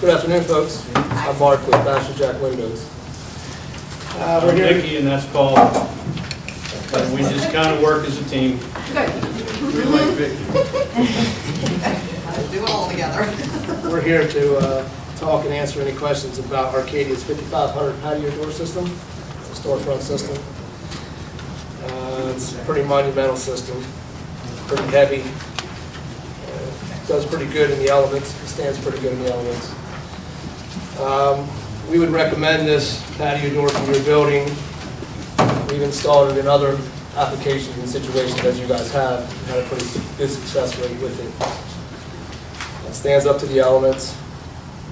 Good afternoon, folks. I'm Mark with Master Jack Windows. We're Vicky, and that's Paul. We just kind of work as a team. Good. Do it all together. We're here to talk and answer any questions about Arcadia's 5500 patio door system, the storefront system. It's a pretty monumental system, pretty heavy. Does pretty good in the elements, stands pretty good in the elements. We would recommend this patio door for your building. We've installed it in other applications and situations as you guys have. Had a pretty good success rate with it. It stands up to the elements.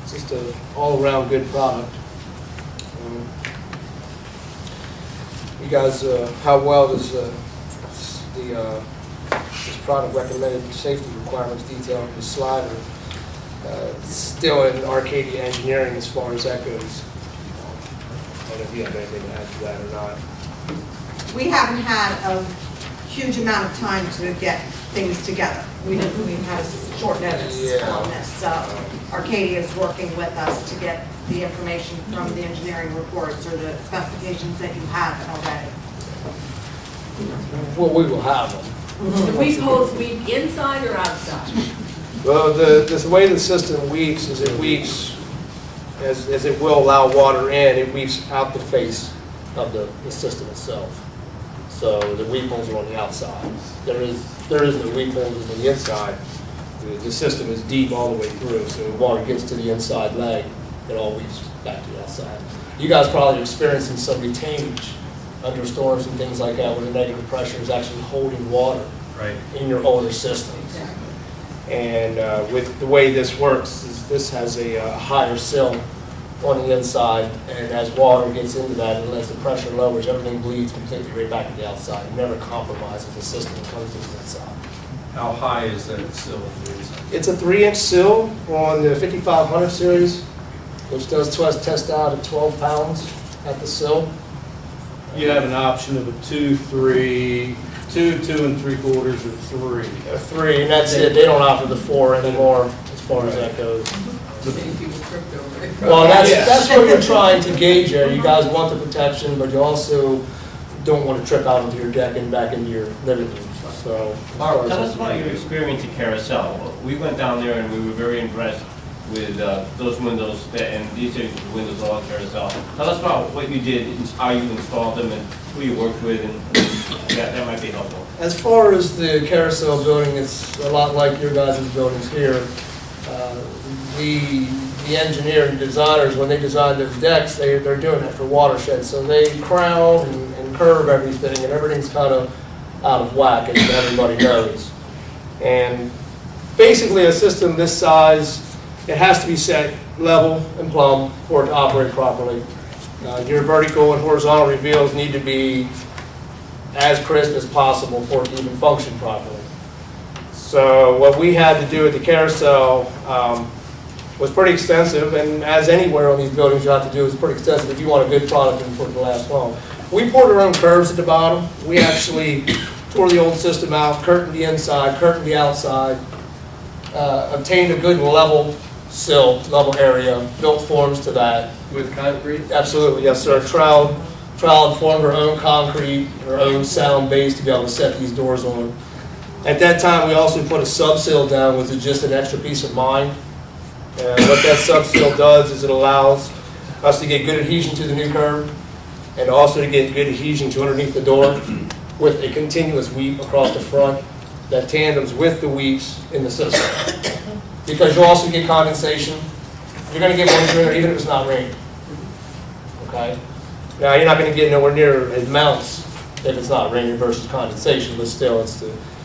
It's just an all-around good product. You guys, how well does this product recommended safety requirements detailed in the slide are still in Arcadia engineering as far as that goes? I don't know if you have anything to add to that or not. We haven't had a huge amount of time to get things together. We've had a short notice on this, so Arcadia is working with us to get the information from the engineering reports or the specifications that you have already. Well, we will have them. The weep holes weep inside or outside? Well, the way the system weeps is it weeps, as it will allow water in, it weeps out the face of the system itself. So the weep holes are on the outside. There is no weep holes on the inside. The system is deep all the way through, so when water gets to the inside leg, it all weeps back to the outside. You guys probably are experiencing some retainage under storms and things like that, where the negative pressure is actually holding water in your older systems. And with the way this works, this has a higher sill on the inside, and as water gets into that, and as the pressure lowers, everything bleeds completely right back to the outside. It never compromises the system that comes to the inside. How high is that sill on the inside? It's a 3-inch sill on the 5500 series, which does test out at 12 pounds at the sill. You have an option of a 2, 3, 2, 2 3/4, or 3. A 3, and that's it. They don't offer the 4 anymore as far as that goes. Well, that's what you're trying to gauge there. You guys want the protection, but you also don't want to trip out onto your deck and back into your living room. So, Mark, tell us about your experience at Carousel. We went down there and we were very impressed with those windows, and these are the windows all at Carousel. Tell us about what you did, how you installed them, and who you worked with, and yeah, that might be helpful. as far as the Carousel building, it's a lot like your guys' buildings here. The engineer and designers, when they design those decks, they're doing that for watersheds. So they crown and curve everything, and everything's kind of out of whack, as everybody knows. And basically, a system this size, it has to be set level and plumb for it to operate properly. Your vertical and horizontal reveals need to be as crisp as possible for it to even function properly. So what we had to do at the Carousel was pretty extensive, and as anywhere on these buildings you have to do is pretty extensive if you want a good product and for it to last long. We poured our own curves at the bottom. We actually tore the old system out, curtained the inside, curtained the outside, obtained a good level sill, level area, built forms to that. With concrete? Absolutely, yes, sir. Troweled formed our own concrete, our own sound base to be able to set these doors on. At that time, we also put a sub-sill down, which is just an extra peace of mind. And what that sub-sill does is it allows us to get good adhesion to the new curb and also to get good adhesion to underneath the door with a continuous weep across the front that tandems with the weeps in the system. Because you'll also get condensation. You're going to get one here even if it's not raining. Okay? Now, you're not going to get nowhere near as amounts if it's not raining versus condensation, but still,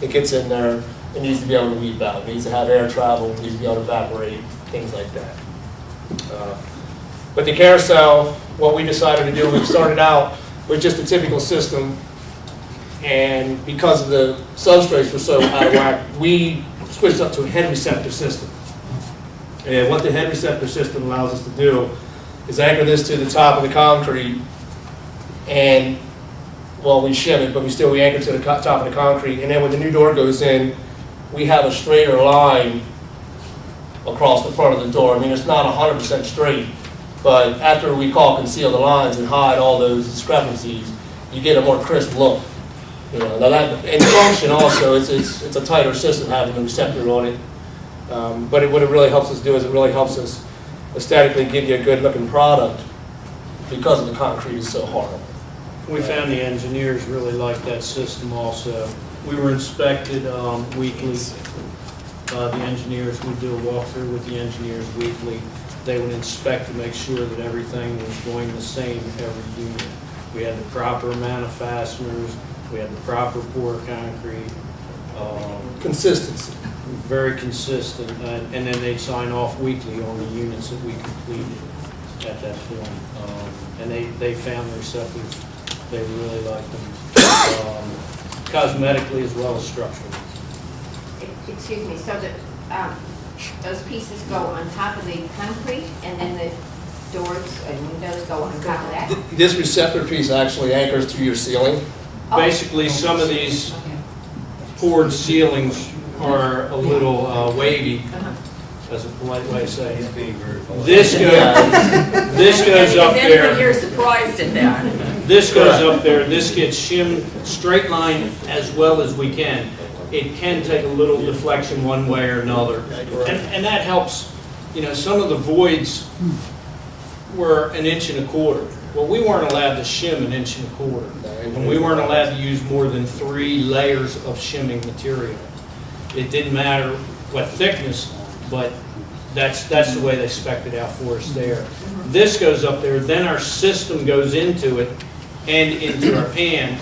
it gets in there. It needs to be able to weep out. It needs to have air travel. It needs to be able to evaporate, things like that. But the Carousel, what we decided to do, we started out with just a typical system, and because the substrates were so out of whack, we switched up to a head receptor system. And what the head receptor system allows us to do is anchor this to the top of the concrete, and well, we shim it, but we anchor to the top of the concrete, and then when the new door goes in, we have a straighter line across the front of the door. I mean, it's not 100% straight, but after we caulk and seal the lines and hide all those discrepancies, you get a more crisp look. You know, now that, in function also, it's a tighter system having the receptor on it. But what it really helps us do is it really helps us aesthetically give you a good looking product because of the concrete is so hard. We found the engineers really liked that system also. We were inspected weekly. The engineers, we do a walkthrough with the engineers weekly. They would inspect to make sure that everything was going the same every unit. We had the proper amount of fasteners, we had the proper pour concrete. Consistency. Very consistent, and then they'd sign off weekly on the units that we completed at that point. And they found their receptors, they really liked them, cosmetically as well as structurally. Excuse me, so that those pieces go on top of the concrete and then the doors and windows go on top of that? This receptor piece actually anchors to your ceiling. Basically, some of these poured ceilings are a little wavy, as a polite way of saying it. This goes up Is anyone there. here surprised at that? This goes up there, this gets shimmed, straight line as well as we can. It can take a little deflection one way or another. And that helps, you know, some of the voids were 1.25 inches. Well, we weren't allowed to shim 1.25 inches. And we weren't allowed to use more than 3 layers of shimming material. It didn't matter what thickness, but that's the way they spec'd it out for us there. This goes up there, then our system goes into it and into our pan,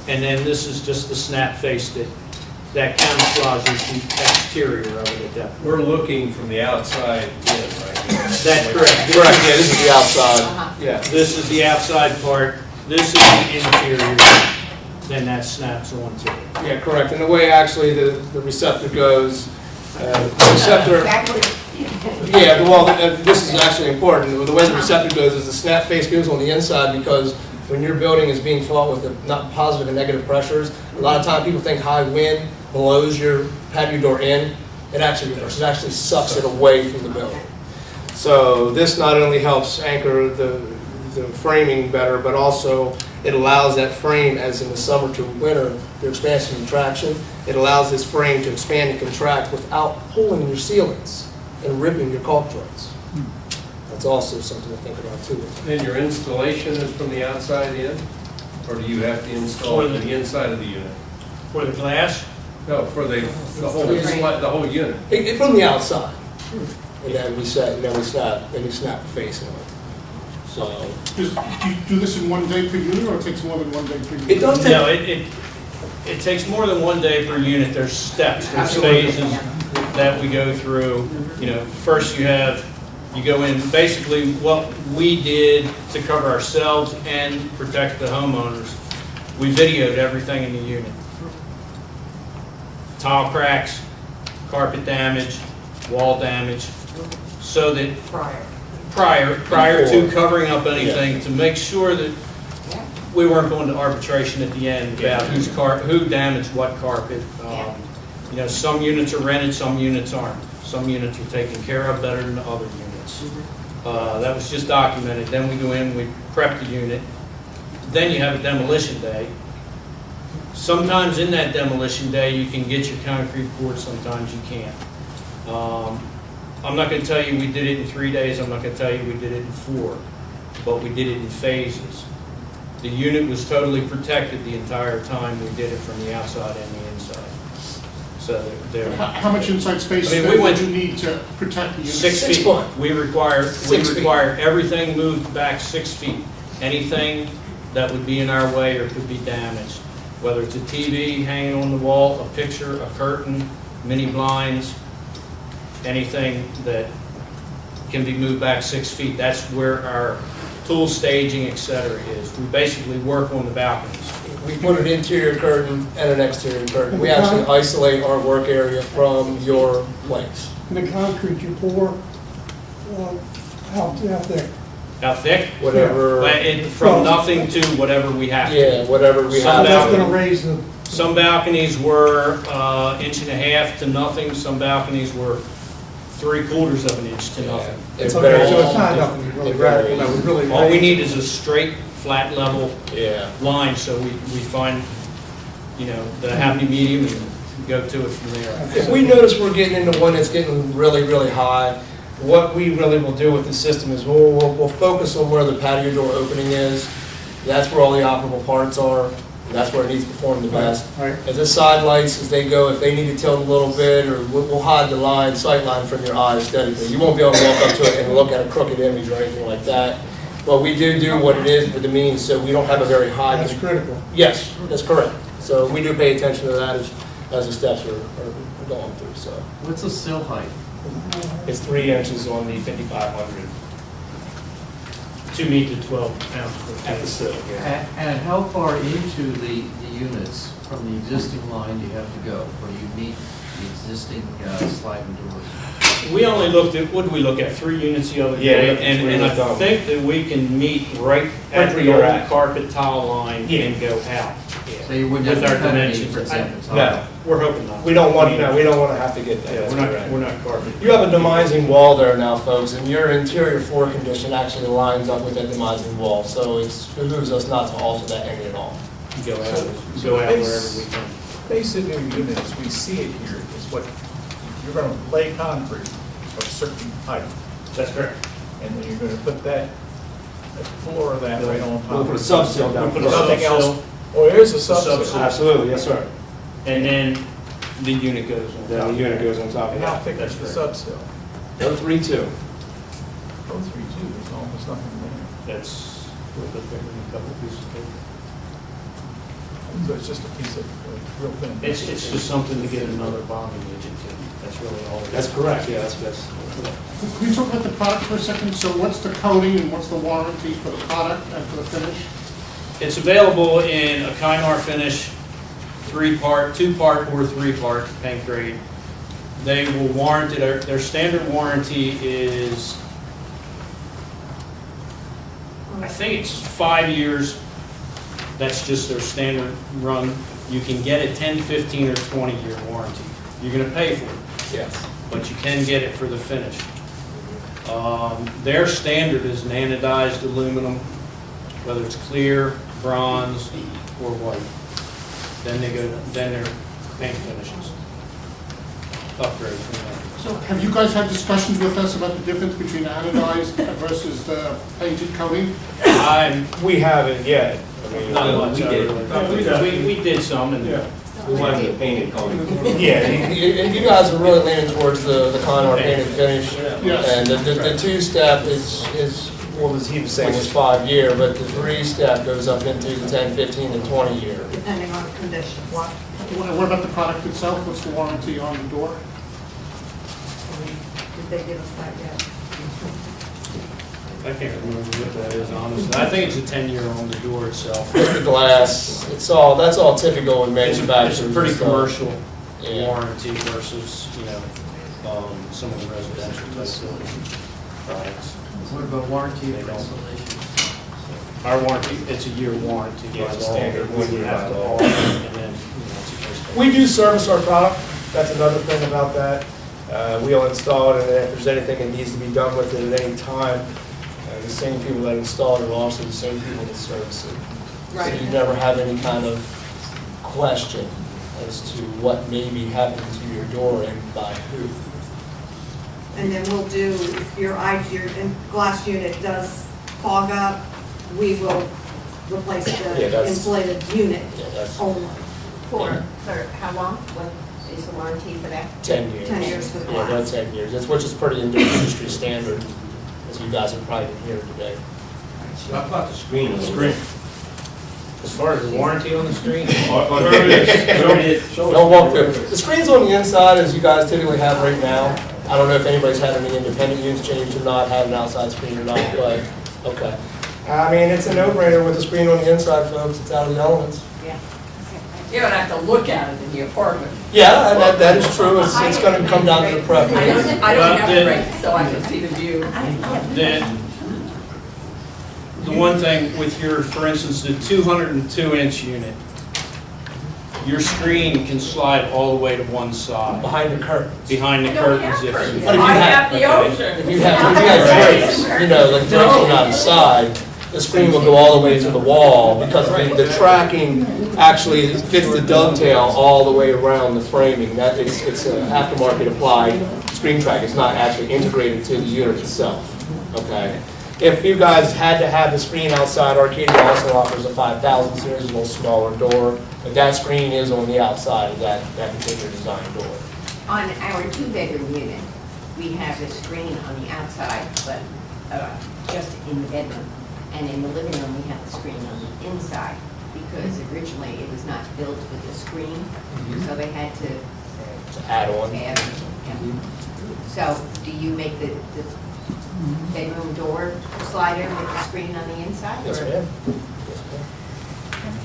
and then this is just the snap face that camouflages the exterior of it at that point. We're looking from the outside in right here. That's correct. Correct, yeah, this is the outside. Yeah. This is the outside part, this is the interior, then that snaps onto it. Yeah, correct. And the way actually the receptor goes, the receptor, yeah, well, this is actually important. The way the receptor goes is the snap face goes on the inside because when your building is being fought with not positive and negative pressures, a lot of times people think high wind blows your patio door in. It actually reverses. It actually sucks it away from the building. So this not only helps anchor the framing better, but also it allows that frame, as in the summer to winter, your expansion and contraction, it allows this frame to expand and contract without pulling your ceilings and ripping your caulk joints. That's also something to think about too. And your installation is from the outside in? Or do you have to install it on the inside of the unit? For the glass, No, for the whole unit. From the outside. And then we snap the face on it. So Do you do this in one day per unit, or it takes more than one day per unit? it does take. no, it takes more than one day per unit. There's steps, there's Absolutely. phases that we go through. You know, first you go in, basically what we did to cover ourselves and protect the homeowners, we videoed everything in the unit. Tile cracks, carpet damage, wall damage, so that prior to covering up anything, to make sure that we weren't going to arbitration at the end about who damaged what carpet. You know, some units are rented, some units aren't. Some units are taken care of better than other units. That was just documented. Then we go in, we prep the unit. Then you have a demolition day. Sometimes in that demolition day, you can get your concrete poured, sometimes you can't. I'm not going to tell you we did it in 3 days, I'm not going to tell you we did it in 4, but we did it in phases. The unit was totally protected the entire time we did it from the outside and the inside. So How much inside space I mean, we went do you need to protect the unit? 6 6 feet. foot. We require 6 feet. everything moved back 6 feet. Anything that would be in our way or could be damaged, whether it's a TV hanging on the wall, a picture, a curtain, mini blinds, anything that can be moved back 6 feet. That's where our tool staging, etc. is. We basically work on the balconies. We put an interior curtain and an exterior curtain. We actually isolate our work area from your place. The concrete you pour, how thick? How thick? Whatever. From nothing to whatever we have to. Yeah, whatever we Some have. That's gonna raise the, Some balconies were 1.5 inches to nothing. Some balconies were 3/4 of an inch to nothing. It's Okay, very so it's not long. nothing really It radical, varies. that would really. All we need is a straight, flat level Yeah. line, so we find, you know, the happy medium and go to it from there. If we notice we're getting into one that's getting really, really high, what we really will do with the system is we'll focus on where the patio door opening is. That's where all the operable parts are, and that's where it needs to perform the best. Right. As the side lights, as they go, if they need to tilt a little bit, or we'll hide the line, sight line from your eye aesthetically. You won't be able to walk up to it and look at a crooked image or anything like that. But we do what it is for the means, so we don't have a very high. That's critical. Yes, that's correct. So we do pay attention to that as the steps are going through, so. What's the sill height? It's 3 inches on the 5500 To meet the 12 pounds per at the sill, yeah. And how far into the units from the existing line do you have to go, where you meet the existing sliding doors? We only looked at, what did we look at, 3 units the other Yeah, day? we looked at 3 And I units on. think that we can meet right Right at where the you're old at. carpet tile line Yeah. and go out. So you wouldn't With have our to cut any, dimensions. for example, top? No, We're hoping not. we don't want to have to get that. Yeah, That's we're correct. not carpet. You have a demising wall there now, folks, and your interior floor condition actually lines up with that demising wall, so it behooves us not to alter that any at all. Go out, So wherever base- we can. Basic new units, we see it here, is what, you're gonna lay concrete of a certain height, That's correct. and then you're gonna put that, the floor of that right on top. We'll put a subsill down. We'll put a Nothing else, subsill. oh, there's a subsill. subsill. Absolutely, yes, sir. And then the unit goes on Then top. the unit goes on top of And how that. thick is the That's subsill? No 3-2. Oh, 3/2, there's almost nothing there. That's a little bit bigger than a couple pieces of paper. So it's just a piece of real thin. It's just something to get another bonding agent to. That's really all it is. That's correct, yeah, that's. Can we talk about the product for a second? So what's the coating and what's the warranty for the product and for the finish? It's available in a Kynar finish, 3-part, 2-part or 3-part paint grade. They will warrant it, their standard warranty is, I think it's 5 years. That's just their standard run. You can get a 10, 15, or 20-year warranty. You're gonna pay for it, Yes. but you can get it for the finish. Their standard is an anodized aluminum, whether it's clear, bronze, or white. Then their paint finishes. Upgrade from there. So have you guys had discussions with us about the difference between anodized versus the painted coating? We haven't yet. I mean, Not much. we did. We did some, and We wanted the painted coating. Yeah, you guys are really leaning towards the Conor painted finish. Yes. And the 2-step is, what was he was saying, was 5-year, but the 3-step goes up into the 10, 15, and 20-year. depending on the condition. What about the product itself? What's the warranty on the door? Did they give us that yet? I can't remember what that is, honestly. I think it's a 10-year on the door itself. The glass, that's all typical in It's manufacturers. a pretty and stuff. commercial Yeah. warranty versus, some of the residential type products. What about warranty They for don't. installation? Our warranty, it's a year warranty. Yeah, by it's law. standard, We 1 year have by to law. haul it, and then, it's supposed to. We do service our product, that's another thing about that. We'll install it, and if there's anything that needs to be done with it at any time, the same people that install it are also the same people that service it. So Right. you never have any kind of question as to what may be happening to your door and by who. And then we'll do, if your glass unit does fog up, we will replace Yeah, the that's- insulated unit Yeah, that's only. For how long? What is the warranty for that? 10 years. 10 years for the Yeah, glass. that's 10 years, that's which is pretty industry standard, as you guys have probably been hearing today. How about the screen? As far as the warranty on the screen? Don't walk through. The screen's on the inside, as you guys typically have right now. I don't know if anybody's had any independent units changed or not, had an outside screen or not, but, okay. I mean, it's a no-brainer with the screen on the inside, folks, it's out of the elements. Yeah. You don't have to look at it in the apartment. Yeah, and that is true, it's gonna come down to the preference. I don't have Well, a break, so I can see the view. Then, the one thing with your, for instance, the 202-inch unit, your screen can slide all the way to one side, Behind the curtains. behind the curtains if you. But if you I have- have the ocean. If you have drapes, you know, like drapes on the side, the screen will go all the way to the wall because the tracking actually fits the dovetail all the way around the framing. That it's an aftermarket applied screen track. It's not actually integrated to the unit itself. Okay. If you guys had to have the screen outside, Arcadia also offers a 5000 series, a little smaller door, but that screen is on the outside of that particular design door. On our two-bedroom unit, we have a screen on the outside, but just in the bedroom. And in the living room, we have the screen on the inside, because originally it was not built with a screen, so they had to Add on. add. Yeah. So do you make the bedroom door slider with the screen on the inside? Yes, or- ma'am.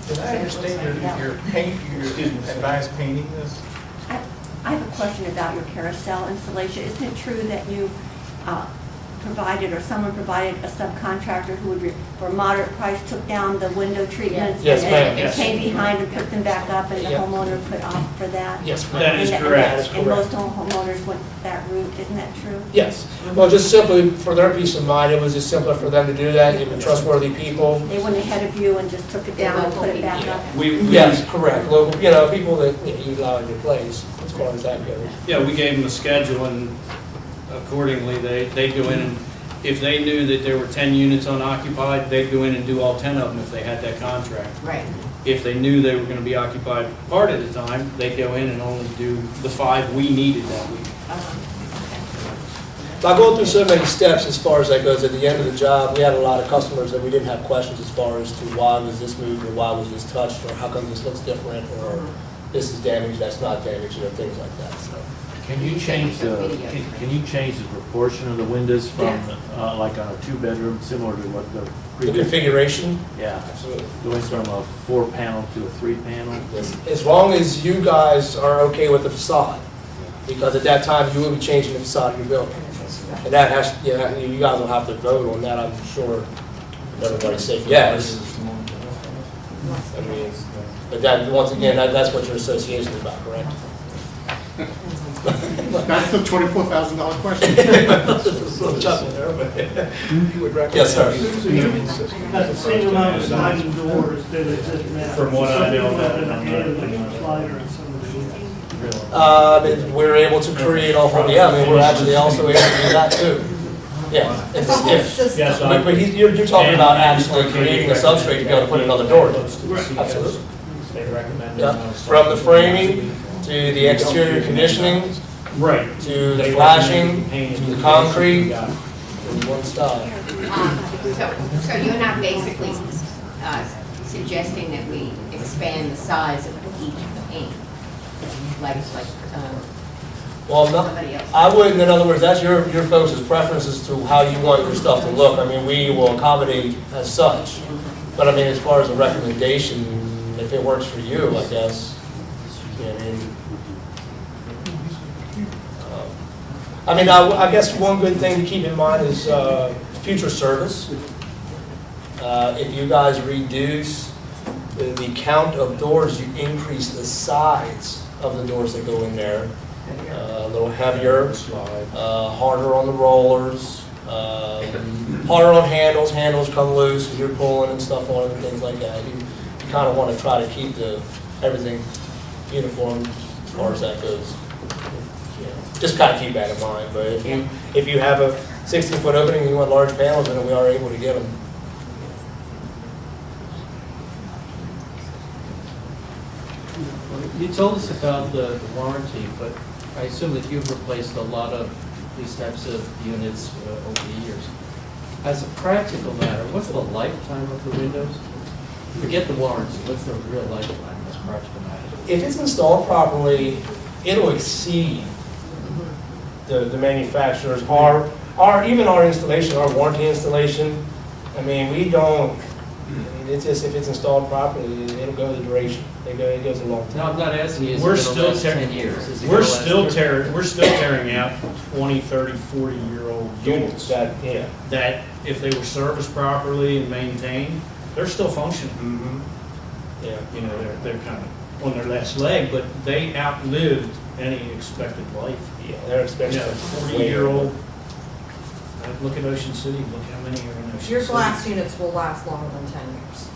Did I understand your paint, your advised painting this? I have a question about your carousel installation. Isn't it true that you provided, or someone provided a subcontractor who would, for a moderate price, took down the window treatments? Yes, ma'am. And Yes. came behind and put them back up, and the Yep. homeowner put off for that? Yes, ma'am. That is And correct. That is And most correct. homeowners went that route, isn't that true? Yes. Well, just simply for their peace of mind, it was just simpler for them to do that. They were trustworthy people. They went ahead of you and just took it down and put it back up? Yes, correct. Local, you know, people that you allow in your place, as far as that goes. Yeah, we gave them a schedule, and accordingly, they'd go in, and if they knew that there were 10 units unoccupied, they'd go in and do all 10 of them if they had that contract. Right. If they knew they were going to be occupied part of the time, they'd go in and only do the 5 we needed that week. By going through so many steps as far as that goes, at the end of the job, we had a lot of customers that we didn't have questions as far as to why was this moved, or why was this touched, or how come this looks different, or this is damaged, that's not damaged, you know, things like that, so. Can you change can you change the proportion of the windows from, like on a two-bedroom, similar to what the The previous? configuration, Yeah, absolutely. going from a 4-panel to a 3-panel? As long as you guys are okay with the facade, because at that time, you will be changing the facade of your building. And that has, yeah, you guys will have to vote on that, I'm sure. Everybody say yes. I mean, but that, once again, that's what your association is about, correct? That's the $24,000 question. Yes, sir. That's the same amount of sliding doors that exist now. From what I know. Some people have an added slider in some of the units. We're able to create a whole, yeah, I mean, we're actually also able to do that too. Yeah. It's a whole system. Yes, But you're talking about actually creating a substrate to be able to put another door in. Absolutely. They recommend. Yeah. From the framing to the exterior conditioning, Right. to the flashing, to the concrete, in one stop. So you're not basically suggesting that we expand the size of each paint, like Well, somebody else? I wouldn't, in other words, that's your folks' preferences to how you want your stuff to look. I mean, we will accommodate as such. But I mean, as far as a recommendation, if it works for you, I guess, you know, I mean, I guess one good thing to keep in mind is future service. If you guys reduce the count of doors, you increase the size of the doors that go in there. A little heavier, harder on the rollers, harder on handles. Handles come loose when you're pulling and stuff on them and things like that. You kind of want to try to keep everything uniform as far as that goes. You know, just kind of keep that in mind. But if you have a 16-foot opening and you want large panels, then we are able to get them. You told us about the warranty, but I assume that you've replaced a lot of these types of units over the years. As a practical matter, what's the lifetime of the windows? Forget the warranty, what's the real lifetime as a practical matter? If it's installed properly, it'll exceed the manufacturers. Even our installation, our warranty installation, I mean, we don't, it's just, if it's installed properly, it'll go the duration. It goes a long time. No, I'm not asking you, is it We're going to still last 10 years? Is it We're gonna last still 30? tearing out 20, 30, 40-year-old units Yeah. that, if they were serviced properly and maintained, they're still functioning. Mm-hmm. Yeah. You know, they're kind of on their last leg, but they outlived any expected life. Yeah, they're You expecting. know, 40-year-old, look at Ocean City, look how many are in Ocean City. Your glass units will last longer than 10 years.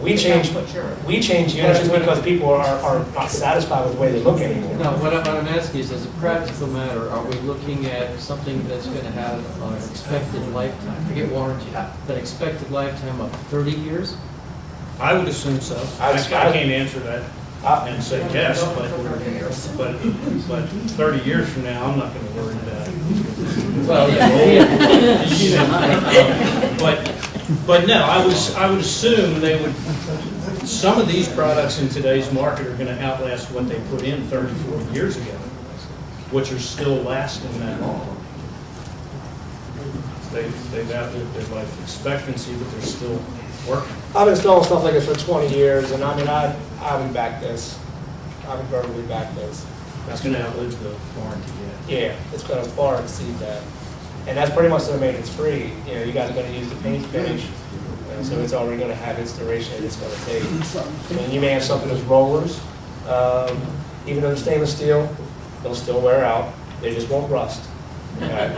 We change, That's what you're- we change units just because people are not satisfied with the way they look anymore. No, what I'm asking is, as a practical matter, are we looking at something that's going to have an expected lifetime, forget warranty, but expected lifetime of 30 years? I would assume so. I can't answer that and say yes, but 30 years from now, I'm not going to worry about it. Well, But no, I would assume they would, some of these products in today's market are gonna outlast what they put in 30, 40 years ago, which are still lasting that long. They've outlived their life expectancy, but they're still working. I've been installing stuff like this for 20 years, and I mean, I would back this. I would verbally back this. That's gonna outlive the warranty, yeah. Yeah, it's gonna far exceed that. And that's pretty much the maintenance free. You know, you guys are gonna use the paint finish, so it's already gonna have its duration that it's gonna take. I mean, you may have something that's rollers, even though they're stainless steel, they'll still wear out, they just won't rust. Okay?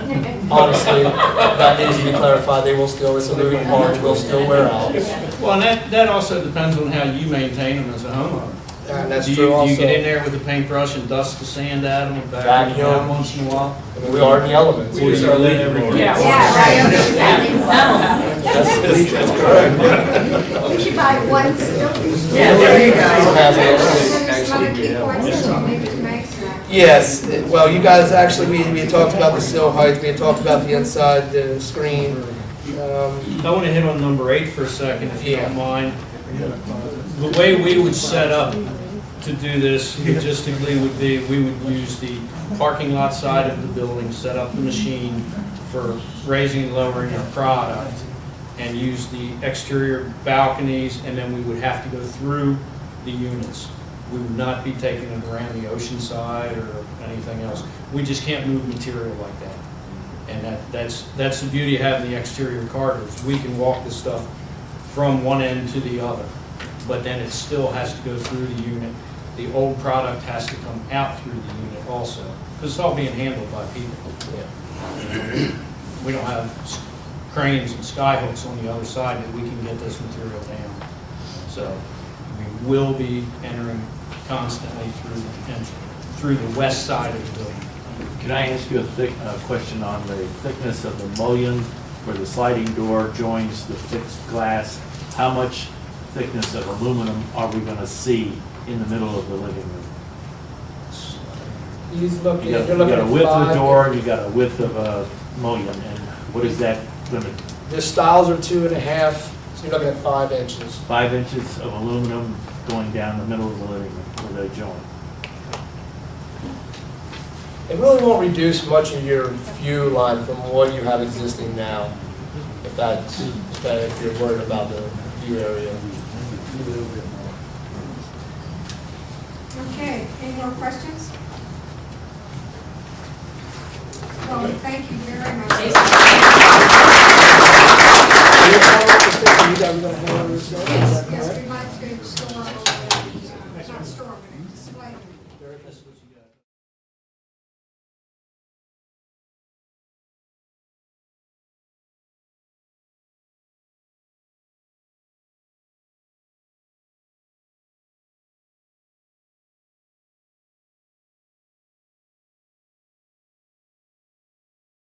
Honestly, that needs to be clarified, they will still, it's a moving part, will still wear out. Well, and that also depends on how you maintain them as a homeowner. And that's Do true you also. get in there with a paintbrush and dust the sand out of them, vacuum them out once in a while? I mean, we are in the elements. We just are letting everybody. Yeah. That's correct. You should buy one still. Yeah, there you go. Yes, well, you guys actually, we had talked about the sill height, we had talked about the inside, the screen. I want to hit on number 8 for a second, if you don't mind. The way we would set up to do this logistically would be, we would use the parking lot side of the building, set up the machine for raising and lowering our product, and use the exterior balconies, and then we would have to go through the units. We would not be taking it around the ocean side or anything else. We just can't move material like that. And that's the beauty of having the exterior corridors. We can walk this stuff from one end to the other, but then it still has to go through the unit. The old product has to come out through the unit also, because it's all being handled by people. We don't have cranes and sky hooks on the other side that we can get this material down. So we will be entering constantly through the west side of the building. Can I ask you a question on the thickness of the mullion where the sliding door joins the fixed glass? How much thickness of aluminum are we going to see in the middle of the living room? You're You looking got a at width of the 5. door, you got a width of a mullion, and what is that going to, The stiles are 2.5, so you're looking at 5 inches. 5 inches of aluminum going down the middle of the living room where they join? It really won't reduce much of your view line from what you have existing now, if you're worried about the view area. Okay, any more questions? Well, thank you very much.